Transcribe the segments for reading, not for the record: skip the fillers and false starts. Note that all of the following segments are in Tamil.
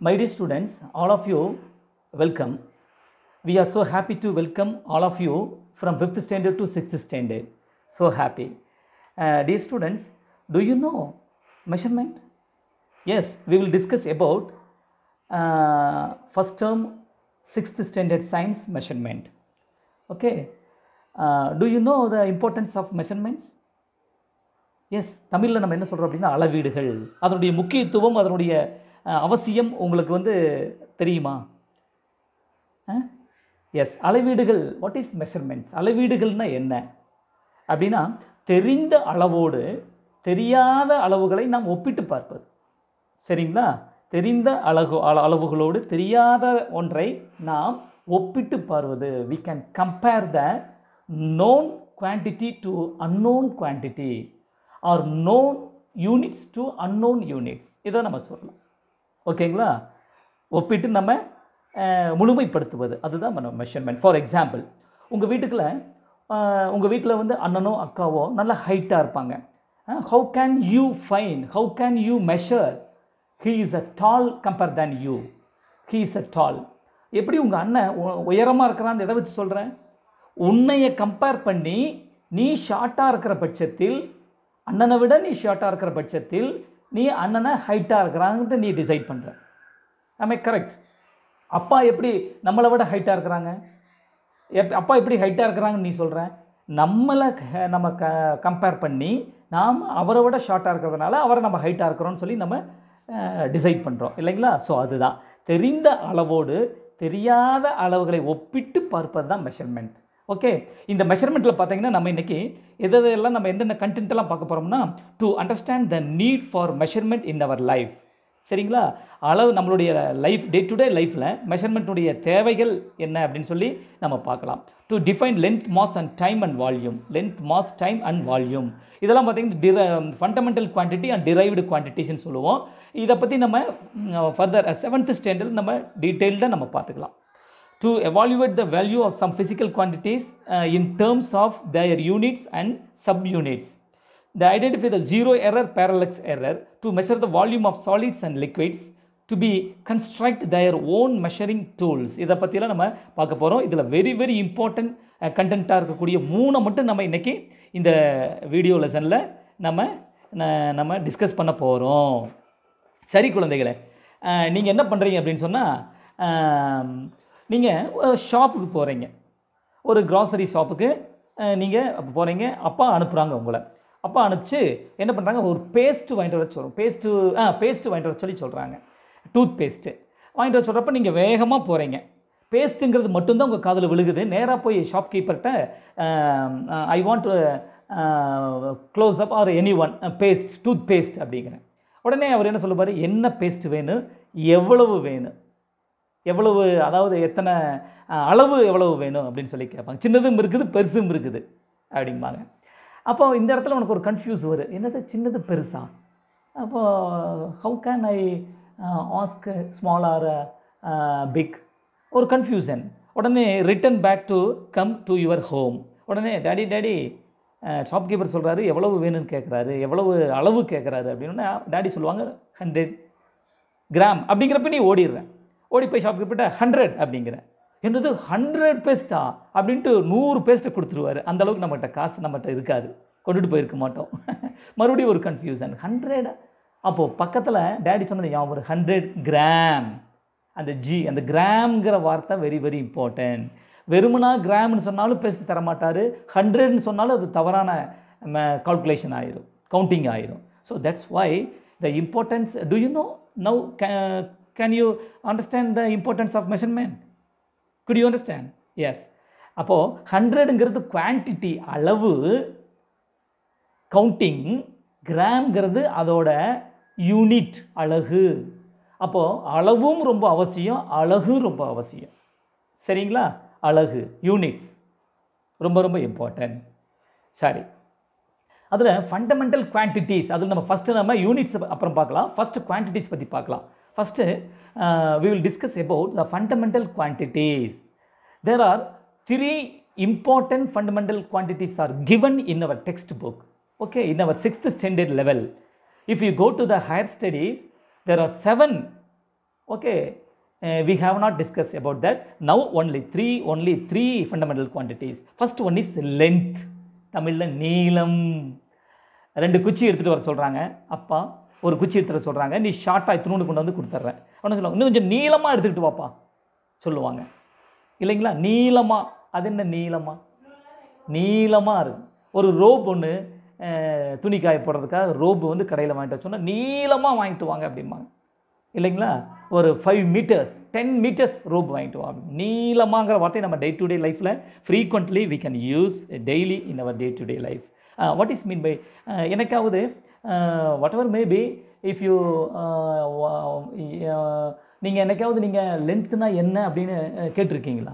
My dear students, all of you, welcome. We are so happy to welcome all of you from 5th standard to 6th standard. So happy. Dear students, do you know measurement? Yes, we will discuss about first term 6th standard science measurement. Okay. Do you know the importance of measurements? Yes தமிழில் நம்ம என்ன சொல்கிறோம் அப்படின்னா அளவீடுகள், அதனுடைய முக்கியத்துவம், அதனுடைய அவசியம் உங்களுக்கு தெரியுமா? எஸ், அளவீடுகள். What is measurements? அளவீடுகள்னா என்ன அப்படின்னா தெரிந்த அளவோடு தெரியாத அளவுகளை நாம் ஒப்பிட்டு பார்ப்பது. சரிங்களா? தெரிந்த அளவுகளோடு தெரியாத ஒன்றை நாம் ஒப்பிட்டு பார்ப்பது. we can compare the known quantity to unknown quantity or known units to unknown units. இதை நம்ம சொல்லலாம். ஓகேங்களா? ஒப்பிட்டு நம்ம முழுமைப்படுத்துவது, அதுதான் நம்ம மெஷர்மெண்ட். ஃபார் எக்ஸாம்பிள், உங்கள் வீட்டில் அண்ணனோ அக்காவோ நல்ல ஹைட்டாக இருப்பாங்க. how can you measure he is a tall compared than you? he is a tall. எப்படி உங்கள் அண்ணன் உயரமாக இருக்கிறான்னு எதை வச்சு சொல்கிறேன்? உன்னைய கம்பேர் பண்ணி நீ ஷார்ட்டாக இருக்கிற பட்சத்தில், அண்ணனை விட நீ ஷார்ட்டாக இருக்கிற பட்சத்தில் நீ அண்ணனை ஹைட்டாக இருக்கிறாங்கன்ட்டு நீ டிசைட் பண்ணுற. ஆமே கரெக்ட்? அப்பா எப்படி நம்மளை விட ஹைட்டாக இருக்கிறாங்க? அப்பா எப்படி ஹைட்டாக இருக்கிறாங்கன்னு நீ சொல்கிற? நம்ம கம்பேர் பண்ணி நாம் அவரை விட ஷார்ட்டாக இருக்கிறதுனால அவரை நம்ம ஹைட்டாக இருக்கிறோன்னு சொல்லி நம்ம டிசைட் பண்ணுறோம் இல்லைங்களா? ஸோ அதுதான் தெரிந்த அளவோடு தெரியாத அளவுகளை ஒப்பிட்டு பார்ப்பது தான் மெஷர்மெண்ட். ஓகே, இந்த மெஷர்மெண்ட்டில் பார்த்தீங்கன்னா நம்ம இன்றைக்கி எதெல்லாம் நம்ம என்னென்ன கண்டென்ட்டெல்லாம் பார்க்க போகிறோம்னா, to understand the need for measurement in our life. சரிங்களா? நம்மளுடைய லைஃப், டே டு டே லைஃப்பில் மெஷர்மெண்ட்டுடைய தேவைகள் என்ன அப்படின்னு சொல்லி நம்ம பார்க்கலாம். To define length, mass and time and volume. Length, mass, time and volume இதெல்லாம் பார்த்தீங்கன்னா ஃபண்டமெண்டல் குவான்டிட்டி அண்ட் டிரைவ்டு குவான்டிட்டிஸ்ன்னு சொல்லுவோம். இதை பற்றி நம்ம ஃபர்தர் 7th ஸ்டாண்டர்ட் நம்ம டீட்டெயில்டாக நம்ம பார்த்துக்கலாம். To evaluate the value of some physical quantities in terms of their units and subunits. They identify the zero error, parallax error, to measure the volume of solids and liquids, to be construct their own measuring tools. இதை பற்றிலாம் நம்ம பார்க்க போகிறோம். இதில் வெரி இம்பார்ட்டன்ட் கண்டென்ட்டாக இருக்கக்கூடிய 3 மட்டும் நம்ம இன்றைக்கி இந்த வீடியோ லெசனில் நம்ம டிஸ்கஸ் பண்ண போகிறோம். சரி குழந்தைகளே, நீங்கள் என்ன பண்ணுறீங்க அப்படின்னு சொன்னால், நீங்கள் ஷாப்புக்கு போகிறீங்க, ஒரு க்ராசரி ஷாப்புக்கு நீங்கள் போகிறீங்க. அப்பா அனுப்புகிறாங்க உங்களை. அப்பா அனுப்பிச்சு என்ன பண்ணுறாங்க, ஒரு பேஸ்ட்டு வாங்கிட்டு வர சொல்கிறோம். பேஸ்ட்டு வாங்கிட்டு வர சொல்லி சொல்கிறாங்க. டூத் பேஸ்ட்டு வாங்கிட்டு வர சொல்கிறப்ப நீங்கள் வேகமாக போகிறீங்க. பேஸ்ட்டுங்கிறது மட்டும்தான் உங்கள் காதில் விழுகுது. நேராக போய் ஷாப்கீப்பர்கிட்ட I want close up or any one paste, tooth paste அப்படிங்கிறேன். உடனே அவர் என்ன சொல்லுவார், என்ன பேஸ்ட் வேணும், எவ்வளவு வேணும், எவ்வளவு, அதாவது எத்தனை அளவு எவ்வளவு வேணும் அப்படின்னு சொல்லி கேட்பாங்க. சின்னதும் இருக்குது பெருசும் இருக்குது அப்படிம்பாங்க. அப்போ இந்த இடத்துல உனக்கு ஒரு கன்ஃபியூஸ் வரும், என்னது சின்னது பெருசா? அப்போது how can I ask small or big? ஒரு கன்ஃபியூஷன். உடனே return back to come to your home. உடனே டேடி ஷாப்கீப்பர் சொல்கிறாரு எவ்வளவு வேணும்னு கேட்குறாரு, எவ்வளவு அளவு கேட்குறாரு அப்படின்னா டேடி சொல்லுவாங்க 100 கிராம் அப்படிங்கிறப்ப நீ ஓடிடுறேன். ஓடி போய் ஷாப்கீப்பர்கிட்ட 100 அப்படிங்கிறேன். என்னது 100 பேஸ்ட்டா அப்படின்ட்டு 100 பேஸ்ட்டை கொடுத்துருவார். அந்தளவுக்கு நம்மகிட்ட காசு நம்மகிட்ட இருக்காது, கொண்டுட்டு போயிருக்க மாட்டோம். மறுபடியும் ஒரு கன்ஃபியூஷன், 100. அப்போது பக்கத்தில் டேடி சொன்னது ஒரு 100 கிராம். அந்த கிராம்ங்கிற வார்த்தை வெரி இம்பார்ட்டன்ட். வெறுமனா கிராம்னு சொன்னாலும் பேஸ்ட் தரமாட்டார், 100ன்னு சொன்னாலும் அது தவறான கால்குலேஷன் ஆயிரும், கவுண்டிங் ஆயிரும். So that's why the importance. Do you know now can you understand the importance of measurement? Could you understand? Yes. அப்போது 100ங்கிறது குவான்டிட்டி, அளவு, கவுண்டிங். கிராம்ங்கிறது அதோட யூனிட், அலகு. அப்போது அளவும் ரொம்ப அவசியம், அலகும் ரொம்ப அவசியம். சரிங்களா? அலகு, யூனிட்ஸ் ரொம்ப இம்பார்ட்டன்ட். சரி, அதில் ஃபண்டமெண்டல் குவான்டிட்டிஸ், அதில் நம்ம ஃபஸ்ட்டு நம்ம யூனிட்ஸ் அப்புறம் பார்க்கலாம், ஃபஸ்ட்டு குவான்டிட்டிஸ் பற்றி பார்க்கலாம். First, we will discuss about the fundamental quantities. There are 3 important fundamental quantities are given in our textbook. Okay, in our 6th standard level. If you go to the higher studies, there are 7 Okay, we have not discussed about that. Now only three fundamental quantities. First one is length. தமிழ்ல நீளம். ரெண்டு குச்சி எடுத்துட்டு வர சொல்றாங்க அப்பா, ஒரு குச்சி எடுத்துட்டு சொல்றாங்க, நீ ஷார்ட்டா இத்துணூண்டு கொண்டு வந்து கொடுத்துறேன். அவன சொல்லுவாங்க இன்னும் கொஞ்சம் நீளமா எடுத்துக்கிட்டு வாப்பா சொல்லுவாங்க இல்லைங்களா. நீளமா, அது என்ன நீளமா, நீளமா இருக்கு. ஒரு ரோப் ஒன்று துணி காய போடுறதுக்காக ரோப் வந்து கடையில் வாங்கிட்டு சொன்னால் நீளமாக வாங்கிட்டு வாங்க அப்படிம்பாங்க இல்லைங்களா. ஒரு 5 meters 10 meters ரோப் வாங்கிட்டு வாங்க. நீளமாங்கிற வார்த்தை நம்ம டே டு டே லைஃப்பில் frequently we can use daily in our day to day life. What is mean by, எனக்காவது whatever maybe if you நீங்கள் என்னைக்காவது நீங்கள் லென்த்துனா என்ன அப்படின்னு கேட்டிருக்கீங்களா?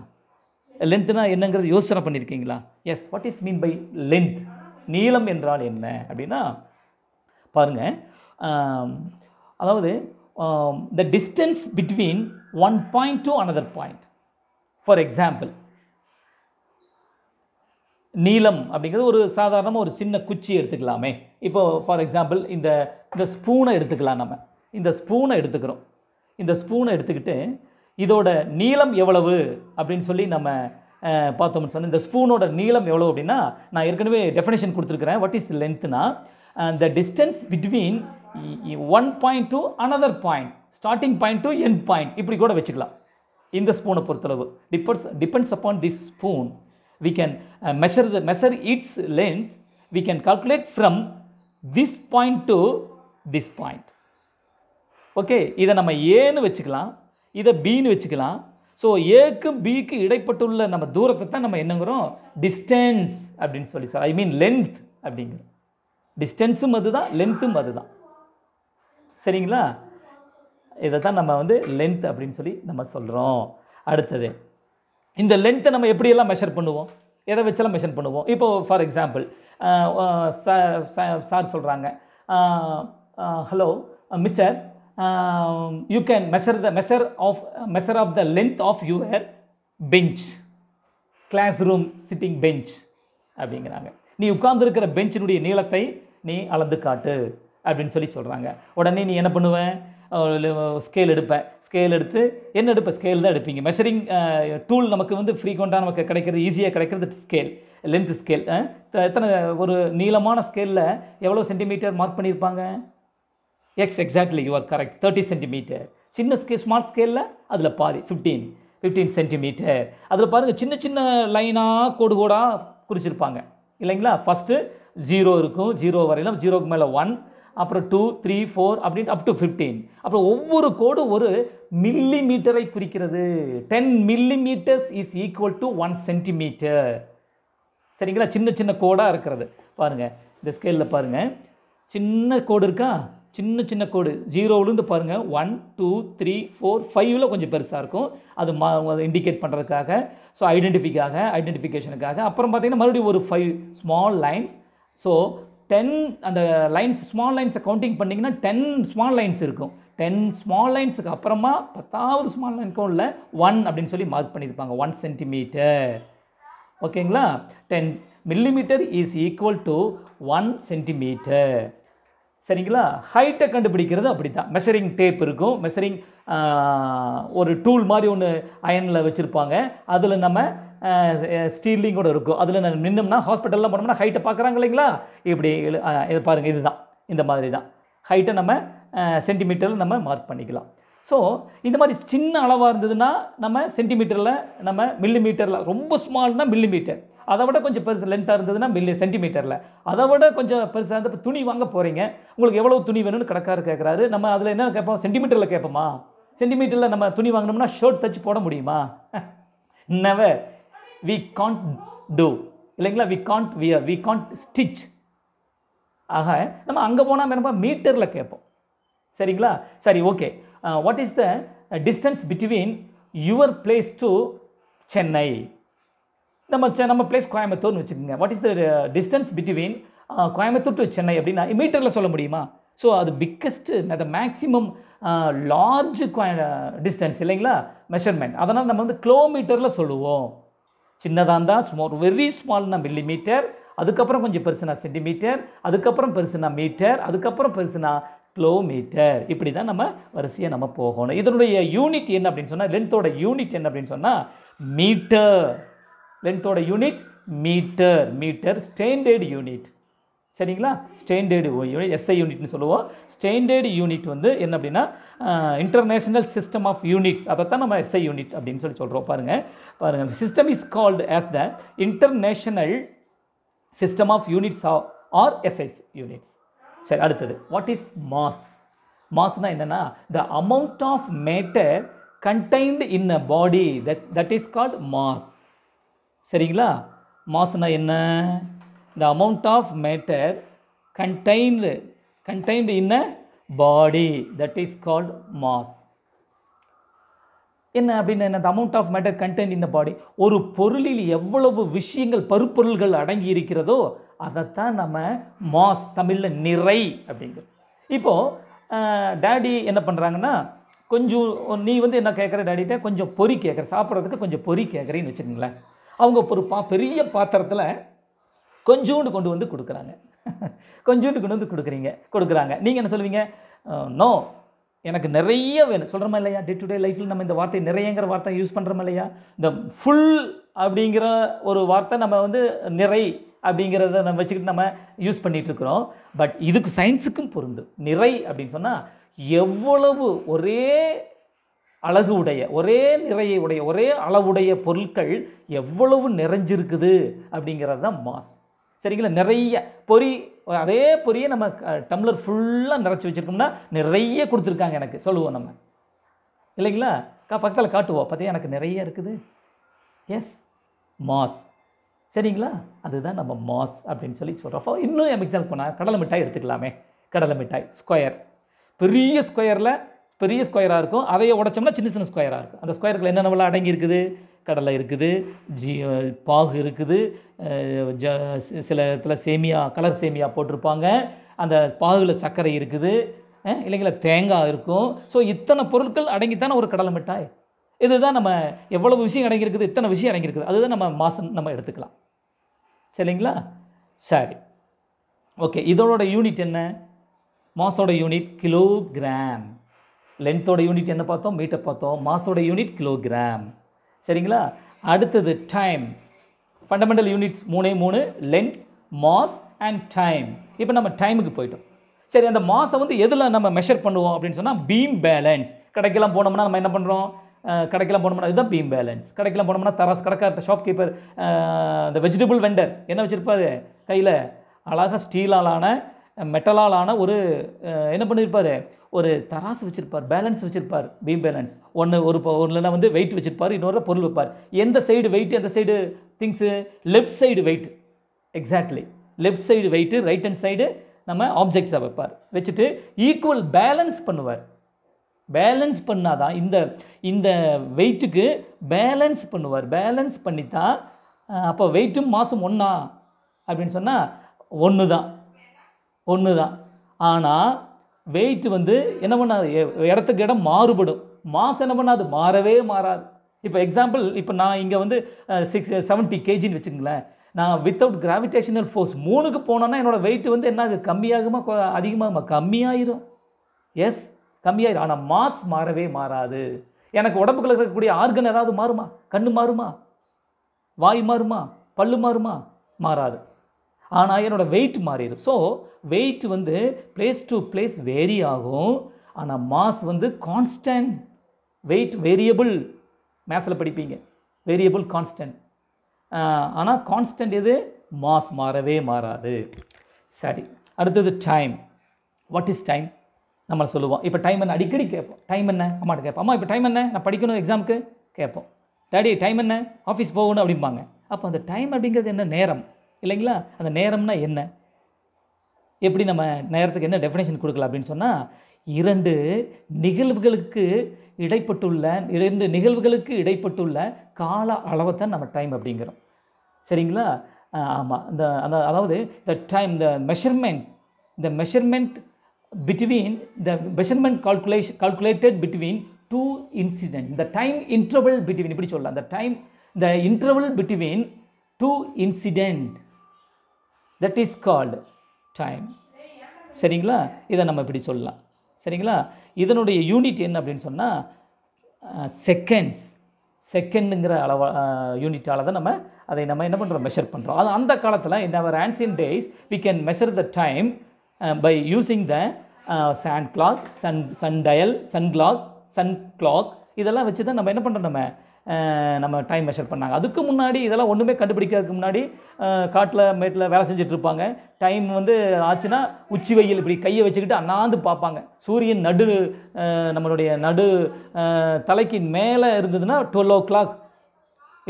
லென்த்துனா என்னங்கிறது யோசனை பண்ணியிருக்கீங்களா? Yes, what is mean by length, நீளம் என்றால் என்ன அப்படின்னா பாருங்கள், அதாவது the distance between one point to another point. For example, நீளம் அப்படிங்கிறது ஒரு சாதாரணமாக ஒரு சின்ன குச்சி எடுத்துக்கலாமே. இப்போ ஃபார் எக்ஸாம்பிள் இந்த ஸ்பூனை எடுத்துக்கலாம். நம்ம இந்த ஸ்பூனை எடுத்துக்கிறோம். இந்த ஸ்பூனை எடுத்துக்கிட்டு இதோட நீளம் எவ்வளவு அப்படின்னு சொல்லி நம்ம பார்த்தோம்னு சொன்னால், இந்த ஸ்பூனோட நீளம் எவ்வளவு அப்படின்னா நான் ஏற்கனவே டெஃபினேஷன் கொடுத்துருக்கிறேன். வாட் இஸ் லென்த்னா the distance between one point to another point, starting point to end point, இப்படி கூட வச்சுக்கலாம். இந்த ஸ்பூனை பொறுத்தளவு depends upon this spoon we can measure its length, we can calculate from this point to this point. Okay, இதை நம்ம ஏன்னு வச்சுக்கலாம், இதை பின்னு வச்சுக்கலாம். ஸோ ஏக்கும் பிக்கு இடைப்பட்டுள்ள நம்ம தூரத்தை தான் நம்ம என்னங்கிறோம் டிஸ்டன்ஸ் அப்படின்னு சொல்லி சார், ஐ மீன் லென்த் அப்படிங்கிறோம். டிஸ்டன்ஸும் அதுதான், லென்த்தும் அதுதான். சரிங்களா? இதை தான் நம்ம வந்து லென்த் அப்படின்னு சொல்லி நம்ம சொல்கிறோம். அடுத்தது இந்த லென்த்தை நம்ம எப்படியெல்லாம் மெஷர் பண்ணுவோம், எதை வச்செல்லாம் மெஷர் பண்ணுவோம். இப்போது ஃபார் எக்ஸாம்பிள் சார் சொல்கிறாங்க, hello mister, you can measure of the length of your bench, classroom sitting bench அப்படிங்கிறாங்க. நீ உட்கார்ந்துருக்கிற பெஞ்சினுடைய நீளத்தை நீ அளந்து காட்டு அப்படின்னு சொல்லி சொல்கிறாங்க. உடனே நீ என்ன பண்ணுவேன், ஸ்கேல் எடுப்பேன். ஸ்கேல் எடுத்து என்ன எடுப்பேன், ஸ்கேல் தான் எடுப்பீங்க. மெஷரிங் டூல் நமக்கு வந்து ஃப்ரீக்வெண்ட்டாக நமக்கு கிடைக்கிறது, ஈஸியாக கிடைக்கிறது ஸ்கேல், லென்த் ஸ்கேல். எத்தனை ஒரு நீளமான ஸ்கேலில் எவ்வளோ சென்டிமீட்டர் மார்க் பண்ணியிருப்பாங்க? Exactly, you are correct, 30 centimetre. சின்ன ஸ்கேல், ஸ்மால் ஸ்கேலில் அதில் பாதி 15 சென்டிமீட்டர். அதில் பாருங்கள் சின்ன சின்ன லைனாக கோடு கோடாக குறிச்சிருப்பாங்க இல்லைங்களா. ஃபஸ்ட்டு 0 இருக்கும், 0 வரையிலும், 0க்கு மேலே 1, அப்புறம் 2, 3, 4 அப்படின்ட்டு அப் டு 15. அப்புறம் ஒவ்வொரு கோடு ஒரு மில்லிமீட்டரை குறிக்கிறது. 10 millimeters is equal to 1 centimetre. சரிங்களா? சின்ன சின்ன கோடாக இருக்கிறது பாருங்கள். இந்த ஸ்கேலில் பாருங்கள், சின்ன கோடு இருக்கா, சின்ன சின்ன கோடு 0லேருந்து பாருங்கள் 1, 2, 3, 4, 5ல் கொஞ்சம் பெருசாக இருக்கும். அது இண்டிகேட் பண்ணுறதுக்காக, ஸோ ஐடென்டிஃபிகேஷனுக்காக. அப்புறம் பார்த்தீங்கன்னா மறுபடியும் ஒரு 5 ஸ்மால் லைன்ஸ். ஸோ 10 அந்த லைன்ஸ், ஸ்மால் லைன்ஸை கவுண்டிங் பண்ணிங்கன்னா 10 ஸ்மால் லைன்ஸ் இருக்கும். 10 ஸ்மால் லைன்ஸுக்கு அப்புறமா 10வது ஸ்மால் லைனுக்கும் உள்ள 1 அப்படின்னு சொல்லி மார்க் பண்ணியிருப்பாங்க, 1 சென்டிமீட்டர். ஓகேங்களா? 10 millimeter is equal to 1 centimetre. சரிங்களா? ஹைட்டை கண்டுபிடிக்கிறது அப்படி தான். மெஷரிங் டேப் இருக்கும், மெஷரிங் ஒரு டூல் மாதிரி ஒன்று அயனில் வச்சுருப்பாங்க. அதில் நம்ம ஸ்டீலிங் கூட இருக்கும். அதில் நம்ம நின்னோம்னா, ஹாஸ்பிட்டலில் போனோம்னா ஹைட்டை பார்க்குறாங்க இல்லைங்களா, இப்படி இதை பாருங்கள், இதுதான் இந்த மாதிரி தான் ஹைட்டை நம்ம சென்டிமீட்டரில் நம்ம மார்க் பண்ணிக்கலாம். ஸோ இந்த மாதிரி சின்ன அளவாக இருந்ததுன்னா நம்ம சென்டிமீட்டரில், நம்ம மில்லிமீட்டரில், ரொம்ப ஸ்மால்னா மில்லிமீட்டர், அதை விட கொஞ்சம் பெருசு லென்த்தாக இருந்ததுன்னா சென்டிமீட்டரில், அதை விட கொஞ்சம் பெருசாக இருந்து. இப்போ துணி வாங்க போகிறீங்க, உங்களுக்கு எவ்வளோ துணி வேணும்னு கடைக்காரர் கேட்குறாரு. நம்ம அதில் என்ன கேட்போம், சென்டிமீட்டரில் கேட்போமா? சென்டிமீட்டரில் நம்ம துணி வாங்கினோம்னா ஷர்ட் தச்சு போட முடியுமா? நெவர், வி காண்ட் டூ இல்லைங்களா, we can't wear, we can't stitch. ஆக நம்ம அங்கே போனால் நம்ம மீட்டரில் கேட்போம். சரிங்களா? சரி, okay. What is the distance between your place to Chennai? நம்ம பிளேஸ் கோயம்புத்தூர்னு வச்சுக்கோங்க. What is the distance between Coimbatore to Chennai அப்படின்னா மீட்டரில் சொல்ல முடியுமா? ஸோ அது biggest, the maximum large distance இல்லைங்களா, மெஷர்மெண்ட். அதனால் நம்ம வந்து கிலோமீட்டரில் சொல்லுவோம். சின்னதாக இருந்தால் சும்மா ஒரு வெரி ஸ்மால்னா மில்லிமீட்டர், அதுக்கப்புறம் கொஞ்சம் பெருசுனா சென்டிமீட்டர், அதுக்கப்புறம் பெருசுனா மீட்டர், அதுக்கப்புறம் பெருசுனா கிலோமீட்டர். இப்படி தான் நம்ம வரிசையாக நம்ம போகணும். இதனுடைய யூனிட் என்ன அப்படின்னு சொன்னால், லென்த்தோட யூனிட் என்ன அப்படின்னு சொன்னால் மீட்டர். லென்த்தோட unit metre. Metre standard unit. சரிங்களா? ஸ்டாண்டர்டு யூனிட் எஸ்ஐ யூனிட்னு சொல்லுவோம். ஸ்டாண்டர்டு யூனிட் வந்து என்ன அப்படின்னா இன்டர்நேஷனல் சிஸ்டம் ஆஃப் யூனிட்ஸ். அதை தான் நம்ம எஸ்ஐ யூனிட் அப்படின்னு சொல்கிறோம். பாருங்கள் system is called as the international system of units or SI units. சரி, அடுத்தது வாட் இஸ் மாஸ்? மாஸ்னா என்னென்னா the amount of matter contained in a body, that is called mass. சரிங்களா? மாஸ்னா என்ன? the amount of matter contained in a body, that is called mass. என்ன அப்படின்னா the amount of matter contained in the body, ஒரு பொருளில் எவ்வளவு விஷயங்கள் பருப்பொருள்கள் அடங்கி இருக்கிறதோ அதைத்தான் நம்ம மாஸ், தமிழில் நிறை அப்படிங்கிறோம். இப்போது டேடி என்ன பண்ணுறாங்கன்னா, கொஞ்சம் நீ வந்து என்ன கேட்குற டேடிகிட்ட, கொஞ்சம் பொறி கேட்குற, சாப்பிட்றதுக்கு கொஞ்சம் பொறி கேட்குறேன்னு வச்சுக்கோங்களேன். அவங்க ஒரு பெரிய பாத்திரத்தில் கொஞ்சோண்டு கொண்டு வந்து கொடுக்குறாங்க. கொஞ்சோண்டு கொண்டு வந்து கொடுக்குறாங்க. நீங்கள் என்ன சொல்லுவீங்க? நோ, எனக்கு நிறைய வேணும் சொல்கிறோமா இல்லையா? டே டு டே லைஃப்பில் நம்ம இந்த வார்த்தை நிறையங்கிற வார்த்தை யூஸ் பண்ணுறோமா இல்லையா? இந்த ஃபுல் அப்படிங்கிற ஒரு வார்த்தை நம்ம வந்து நிறை அப்படிங்கிறத நம்ம வச்சுக்கிட்டு நம்ம யூஸ் பண்ணிகிட்ருக்குறோம். பட் இதுக்கு சயின்ஸுக்கும் பொருந்து. நிறை அப்படின்னு சொன்னால் எவ்வளவு ஒரே அழகு உடைய, ஒரே நிறையை உடைய, ஒரே அளவுடைய பொருட்கள் எவ்வளவு நிறைஞ்சிருக்குது அப்படிங்கிறது தான் மாஸ். சரிங்களா? நிறைய பொறி, அதே பொரியை நம்ம டம்ளர் ஃபுல்லாக நிறச்சி வச்சுருக்கோம்னா நிறைய கொடுத்துருக்காங்க எனக்கு சொல்லுவோம் நம்ம இல்லைங்களா? பக்கத்தில் காட்டுவோம், பார்த்தியா எனக்கு நிறைய இருக்குது. Yes, mass. சரிங்களா? அதுதான் நம்ம மாஸ் அப்படின்னு சொல்லி சொல்கிறோம். இன்னும் எக்ஸாம்பிள் பண்ணால் கடலை மிட்டாய் எடுத்துக்கலாமே. கடலை மிட்டாய் ஸ்கொயர், பெரிய ஸ்கொயரில் பெரிய ஸ்கொயராக இருக்கும். அதையே உடைச்சோம்னா சின்ன சின்ன ஸ்கொயராக இருக்கும். அந்த ஸ்கொயருக்குள்ள என்னென்னலாம் அடங்கி இருக்குது? கடலை இருக்குது, பாகு இருக்குது, சில இடத்துல சேமியா, கலர் சேமியா போட்டிருப்பாங்க, அந்த பாகுல சர்க்கரை இருக்குது, இல்லைங்களா, தேங்காய் இருக்கும். ஸோ இத்தனை பொருட்கள் அடங்கித்தானே ஒரு கடலை மிட்டாய். இதுதான் நம்ம எவ்வளவு விஷயம் அடங்கியிருக்குது, இத்தனை விஷயம் அடங்கியிருக்குது, அதுதான் நம்ம மாசம் நம்ம எடுத்துக்கலாம். சரிங்களா? சரி, ஓகே. இதோட யூனிட் என்ன? மாஸோட யூனிட் கிலோகிராம். லென்த்தோட யூனிட் என்ன பார்த்தோம்? மீட்டர் பார்த்தோம். மாஸோட யூனிட் கிலோகிராம். சரிங்களா? அடுத்தது time. Fundamental units 3 length, mass and time. இப்போ நம்ம டைமுக்கு போயிட்டோம். சரி, அந்த மாஸை வந்து எதில் நம்ம மெஷர் பண்ணுவோம் அப்படின்னு சொன்னால் பீம் பேலன்ஸ். கடைக்கெல்லாம் போனோம்னா நம்ம என்ன பண்ணுறோம்? கடைக்கெல்லாம் போனோம்னா இதுதான் பீம் பேலன்ஸ். கடைக்கெல்லாம் போனோம்னா தராஸ், கடைக்கார ஷாப்கீப்பர், இந்த வெஜிடபிள் வெண்டர் என்ன வச்சுருப்பார் கையில்? அழகாக ஸ்டீலாலான மெட்டலாலான ஒரு என்ன பண்ணியிருப்பார்? ஒரு தராசு வச்சுருப்பார், பேலன்ஸ் வச்சுருப்பார், பீம் பேலன்ஸ். ஒன்றுல வந்து வெயிட் வச்சுருப்பார், இன்னொரு பொருள் வைப்பார். எந்த சைடு வெயிட், எந்த side things? Left side weight. Exactly, left side weight, right hand side நம்ம ஆப்ஜெக்ட்ஸை வைப்பார். வச்சுட்டு ஈக்குவல் பேலன்ஸ் பண்ணுவார். பேலன்ஸ் பண்ணாதான் இந்த வெயிட்டுக்கு பேலன்ஸ் பண்ணுவார். பேலன்ஸ் பண்ணித்தான் அப்போ வெயிட்டும் மாசும் ஒன்றா அப்படின்னு சொன்னால் ஒன்று தான். ஆனால் வெயிட் வந்து என்ன பண்ணாது? இடத்துக்கு இடம் மாறுபடும். மாஸ் என்ன பண்ணாது? மாறவே மாறாது. இப்போ எக்ஸாம்பிள், இப்போ நான் இங்கே வந்து 70 kgன்னு வச்சுங்களேன். நான் வித்தவுட் கிராவிடேஷனல் ஃபோர்ஸ் 3க்கு போனோன்னா என்னோடய வெயிட் வந்து என்ன கம்மியாகுமா அதிகமாகுமா? கம்மியாயிரும். எஸ், கம்மியாயிரும். ஆனால் மாஸ் மாறவே மாறாது. எனக்கு உடம்புக்குள்ள இருக்கக்கூடிய ஆர்கன் ஏதாவது மாறுமா? கண்ணு மாறுமா? வாய் மாறுமா? பல்லு மாறுமா? மாறாது. ஆனால் என்னோட வெயிட் மாறிடும். ஸோ வெயிட் வந்து பிளேஸ் டு பிளேஸ் வேரி ஆகும். ஆனால் மாஸ் வந்து கான்ஸ்டன்ட். வெயிட் வேரியபிள், மேத்ஸில் படிப்பீங்க, வேரியபிள் கான்ஸ்டன்ட். ஆனால் கான்ஸ்டன்ட் எது? மாஸ் மாறவே மாறாது. சரி, அடுத்தது டைம். What is time? நம்ம சொல்லுவோம். இப்போ டைம் என்ன? அடிக்கடி கேட்போம். டைம் என்ன? அம்மாட்ட கேட்போம். அம்மா இப்போ டைம் என்ன? நான் படிக்கணும் எக்ஸாமுக்கு கேட்போம். டேடி டைம் என்ன? ஆஃபீஸ் போகணும் அப்படிம்பாங்க. அப்போ அந்த டைம் அப்படிங்கிறது என்ன? நேரம் இல்லைங்களா? அந்த நேரம்னா என்ன? எப்படி நம்ம நேரத்துக்கு என்ன டெஃபினேஷன் கொடுக்கலாம் அப்படின்னு சொன்னால், இரண்டு நிகழ்வுகளுக்கு இடைப்பட்டுள்ள கால அளவை தான் நம்ம டைம் அப்படிங்கிறோம். சரிங்களா? ஆமாம். அதாவது the time, the measurement calculated between two incidents. The time interval between, இப்படி சொல்லலாம், the interval between two incidents, that is called time. சரிங்களா? இதை நம்ம இப்படி சொல்லலாம். சரிங்களா? இதனுடைய யூனிட் என்ன அப்படின்னு சொன்னால் செகண்ட்ஸ். செகண்டுங்கிற யூனிட்டால் தான் அதை நம்ம என்ன பண்ணுறோம், மெஷர் பண்ணுறோம். அது அந்த காலத்தில் in our ancient days we can measure the time by using the sand clock, sun dial, sun clock. இதெல்லாம் வச்சு தான் நம்ம என்ன பண்ணுறோம், நம்ம டைம் மெஷர் பண்ணாங்க. அதுக்கு முன்னாடி இதெல்லாம் ஒன்றுமே கண்டுபிடிக்கிறதுக்கு முன்னாடி காட்டில் மேட்டில் வேலை செஞ்சுட்டு இருப்பாங்க. டைம் வந்து ஆச்சுன்னா உச்சி வெயில் இப்படி கையை வச்சுக்கிட்டு அண்ணாந்து பார்ப்பாங்க. சூரியன் நம்மளுடைய தலைக்கு மேலே இருந்ததுன்னா 12 o'clock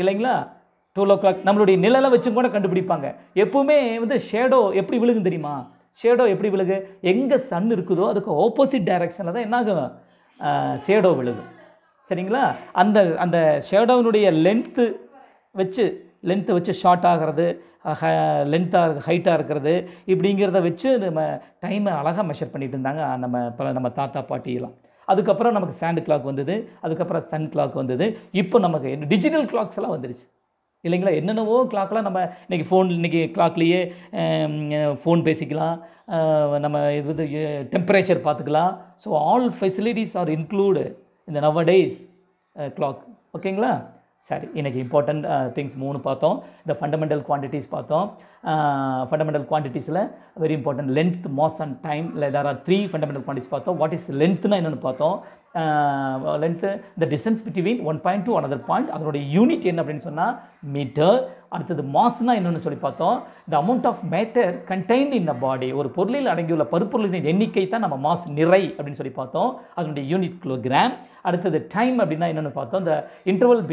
இல்லைங்களா? 12 o'clock நம்மளுடைய நிழலை வச்சும் கூட கண்டுபிடிப்பாங்க. எப்பவுமே வந்து ஷேடோ எப்படி விழுகுன்னு தெரியுமா? ஷேடோ எப்படி விழுகு? எங்கே சன் இருக்குதோ அதுக்கு ஆப்போசிட் டைரக்ஷனில் தான் என்னாகும், ஷேடோ விழுகு. சரிங்களா? அந்த ஷேடோவினுடைய லென்த்தை வச்சு ஷார்ட் ஆகிறது, ஹைட்டாக இருக்கிறது, இப்படிங்கிறத வச்சு நம்ம டைமை அழகாக மெஷர் பண்ணிட்டு இருந்தாங்க நம்ம தாத்தா பாட்டியெல்லாம். அதுக்கப்புறம் நமக்கு சாண்ட் கிளாக் வந்தது, அதுக்கப்புறம் சன் கிளாக் வந்தது. இப்போ நமக்கு டிஜிட்டல் கிளாக்ஸ் எல்லாம் வந்துருச்சு இல்லைங்களா? என்னென்னவோ கிளாக்லாம் நம்ம இன்றைக்கி கிளாக்லேயே ஃபோன் பேசிக்கலாம், நம்ம இது வந்து டெம்பரேச்சர் பார்த்துக்கலாம். So all facilities are include இந்த nowadays clock. ஓகேங்களா? சரி, இன்றைக்கி இம்பார்ட்டண்ட் திங்ஸ் 3 பார்த்தோம். இந்த ஃபண்டமெண்டல் குவான்டிட்டிஸ் பார்த்தோம். ஃபண்டமெண்டல் குவான்டிட்டிஸில் very important length, mass and time. There are 3 fundamental quantities பார்த்தோம். வாட் இஸ் லென்த்னா என்னென்னு பார்த்தோம். Length the distance between one point to another point, அதனுடைய யூனிட் என்ன அப்படின்னு சொன்னால் மீட்டர். அடுத்தது மாஸ்னா என்னென்னு சொல்லி பார்த்தோம். The amount of matter contained in a body, ஒரு பொருளில் அடங்கியுள்ள பருப்பொருளின் எண்ணிக்கை தான் நம்ம மாஸ், நிறை அப்படின்னு சொல்லி பார்த்தோம். அதனுடைய யூனிட் கிலோகிராம். அடுத்தது டைம் அப்படின்னா என்னென்னு பார்த்தோம். இந்த இன்டர்வல்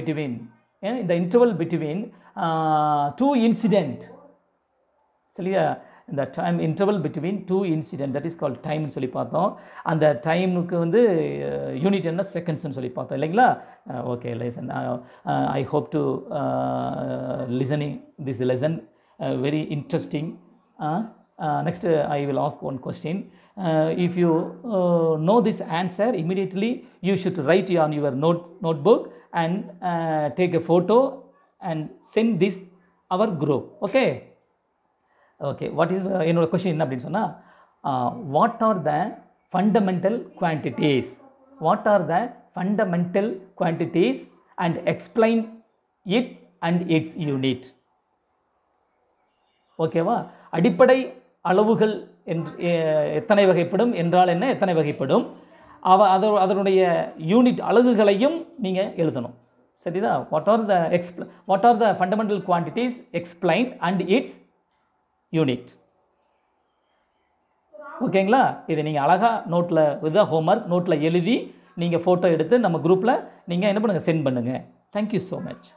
பிட்வீன் டூ இன்சிடென்ட், சரியா? இந்த time interval between 2 incident, that is called டைம்னு சொல்லி பார்த்தோம். அந்த டைமுக்கு வந்து யூனிட் என்ன, செகண்ட்ஸ்னு சொல்லி பார்த்தோம் இல்லைங்களா? Okay, listen. I hope to listening this lesson very interesting. Next I will ask one question. If you know this answer, immediately you should write on your notebook and take a photo and send this our group. Okay. What is என்னோட கொஸ்டின் என்ன அப்படின்னு சொன்னால், what are the fundamental quantities, and explain it and its unit. ஓகேவா? அடிப்படை அளவுகள் எத்தனை வகைப்படும் என்றால் என்ன, எத்தனை வகைப்படும், அதனுடைய யூனிட் அலகுகளையும் நீங்கள் எழுதணும். சரிதா? What are the fundamental quantities, explain and its unit. ஓகேங்களா? இதை நீங்கள் அழகாக நோட்டில் இதுதான் ஹோம்ஒர்க், நோட்டில் எழுதி நீங்கள் ஃபோட்டோ எடுத்து நம்ம குரூப்பில் நீங்கள் என்ன பண்ணுங்கள், சென்ட் பண்ணுங்கள். Thank you so much.